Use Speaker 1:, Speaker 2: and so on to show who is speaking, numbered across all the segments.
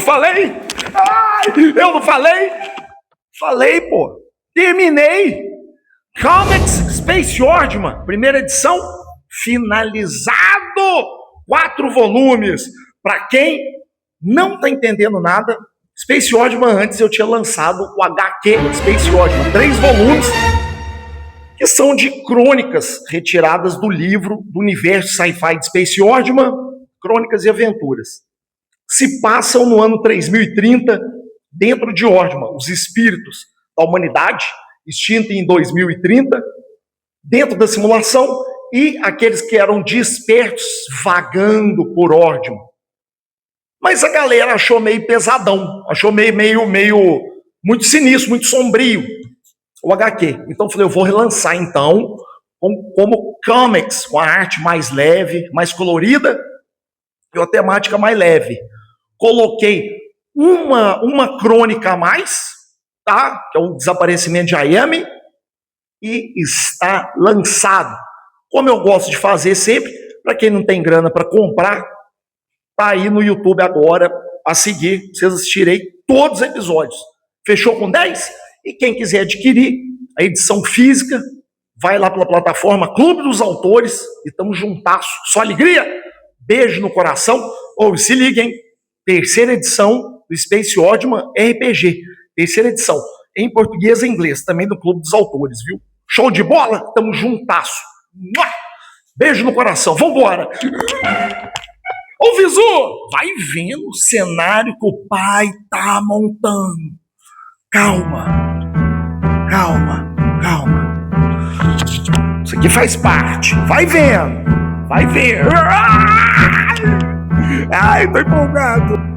Speaker 1: falei? Ai, eu não falei? Falei, pô. Terminei. Comics Space Ordiman, primeira edição, finalizado. 4 volumes. Para quem não tá entendendo nada, Space Ordiman, antes eu tinha lançado o HQ Space Ordiman, 3 volumes, que são de crônicas retiradas do livro do universo sci-fi de Space Ordiman, Crônicas e Aventuras. Se passam no ano 3030, dentro de Ordiman, os espíritos da humanidade, extinta em 2030, dentro da simulação, e aqueles que eram despertos vagando por Ordiman. Mas a galera achou meio pesadão, achou meio muito sinistro, muito sombrio o HQ. Então eu falei, eu vou relançar então como comics, com a arte mais leve, mais colorida e a temática mais leve. Coloquei uma crônica a mais, tá? Que é o desaparecimento de Ayame, e está lançado. Como eu gosto de fazer sempre, para quem não tem grana para comprar, tá aí no YouTube agora, a seguir, vocês assistirem todos os episódios. Fechou com 10? E quem quiser adquirir a edição física, vai lá pela plataforma Clube dos Autores, e estamos juntasso. Só alegria? Beijo no coração. Ou se liguem, terceira edição do Space Ordiman RPG. Terceira edição, em português e inglês, também do Clube dos Autores, viu? Show de bola? Tamo juntasso. Beijo no coração. Vambora! Ô, Visu, vai vendo o cenário que o pai tá montando. Calma. Calma. Isso aqui faz parte. Vai vendo. Vai vendo. Ai, tô empolgado.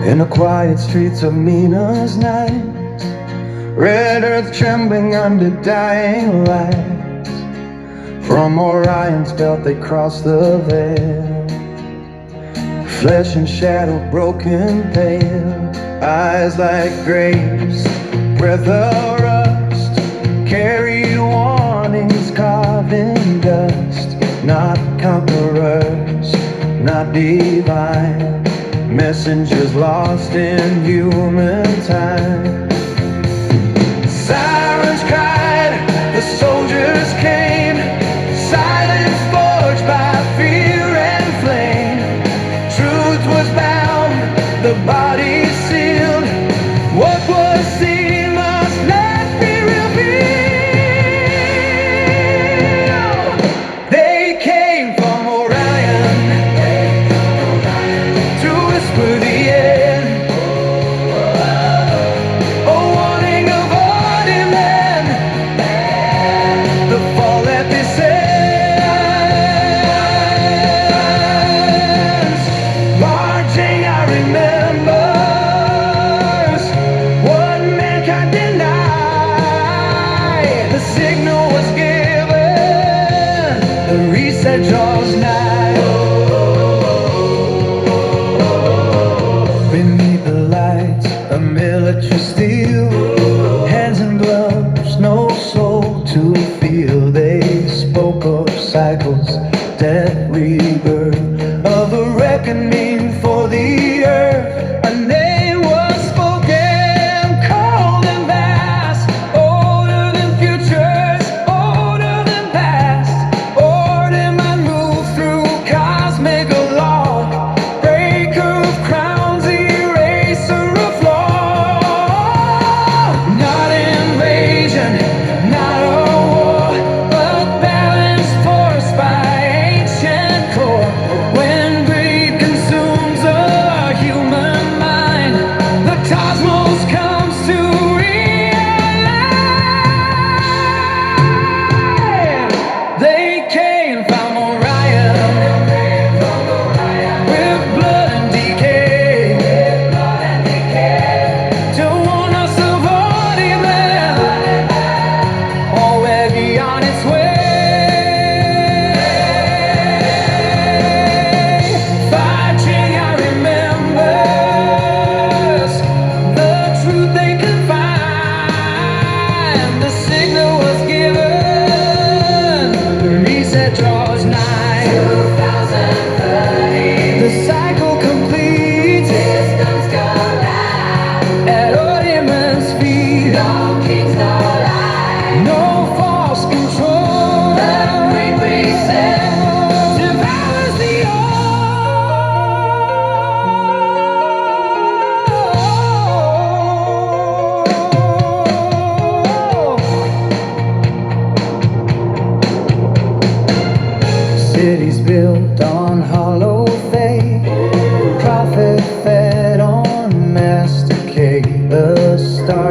Speaker 2: In the quiet streets of Mina's night, red earth trembling under dying lights. From Orion's belt they cross the veil, flesh and shadow broken pale, eyes like grapes, breath of rust, carry warnings carved in dust. Not conquerors, not divine, messengers lost in human time. Sirens cried, the soldiers came, silence forged by fear and flame. Truth was bound, the body sealed. What was seen must not be revealed. They came from Orion to whisper the end.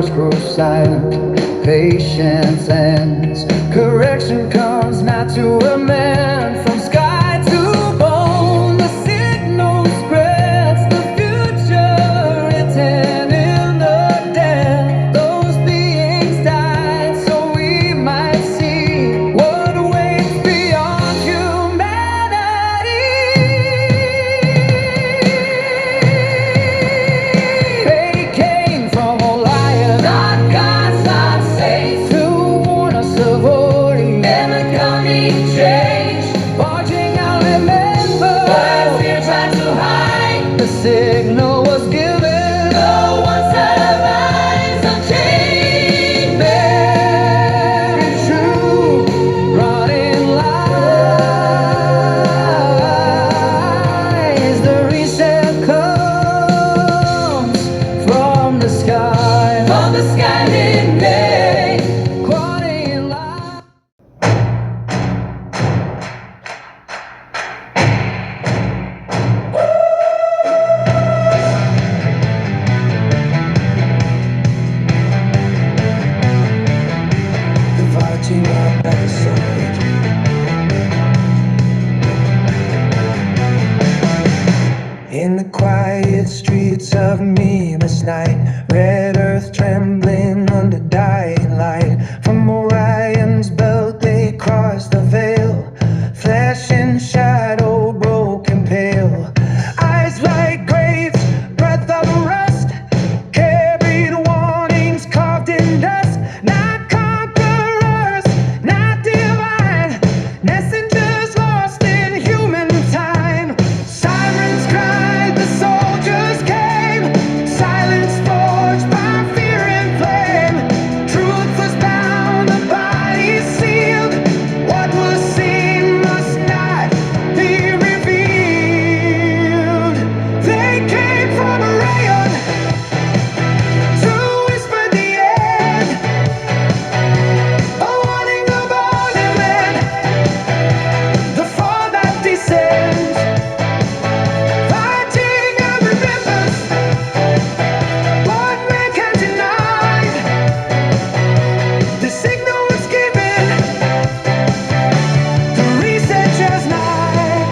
Speaker 2: stars grow silent, patience ends. Correction comes not to a man. From sky to bone, the signal spreads. The future written in the dead. Those beings died so we might see what waits beyond humanity. They came from a lion, not gods, not saints, to warn us of Origem and the coming change. Barging out, remember, but fear tried to hide. The signal was given, no one survives unchained. Very true, running lies. The reset comes from the sky midday, quantity lies. Dividing up at the side. In the quiet streets of Mimas night, red earth trembling under dying light. From Orion's belt they crossed the veil, flashing shadow, broken pale. Eyes like graves, breath of rust, carried warnings carved in dust. Not conquerors, not divine, messengers lost in human time. Sirens cried, the soldiers came, silence forged by fear and flame. Truth was bound, the body sealed. What was seen must not be revealed. They came from Orion to whisper the end, a warning of ornament, the fall that descends. Fighting every remembrance, what man can deny? The signal was given, the reset just nigh.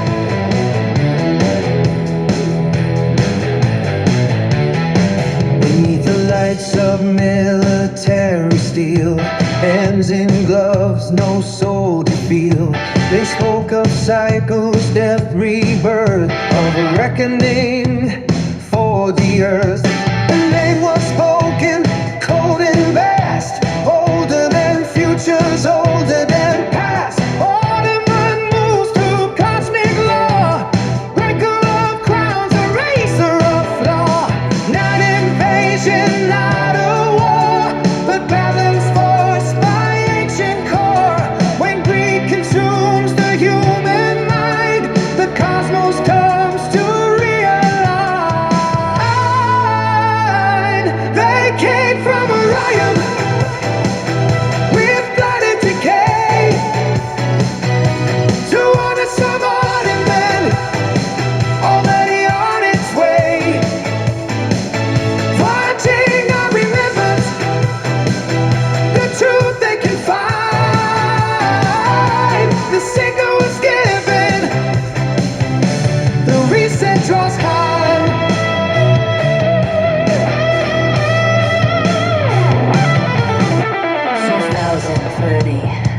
Speaker 2: Beneath the lights of military steel, hands in gloves, no soul to feel. They spoke of cycles, death, rebirth, of a reckoning for the earth. The name was spoken, cold and vast, older than futures, older than past. Ordiman moves through cosmic law, breaker of crowns, eraser of flaw. Not invasion, not a war, but balance forced by ancient core. When greed consumes the human mind, the cosmos comes to realign. They came from Orion with blood and decay, to warn us of Ordiman already on its way. Watching our remembrance, the truth they can find. The signal was given, the reset draws high. 2030.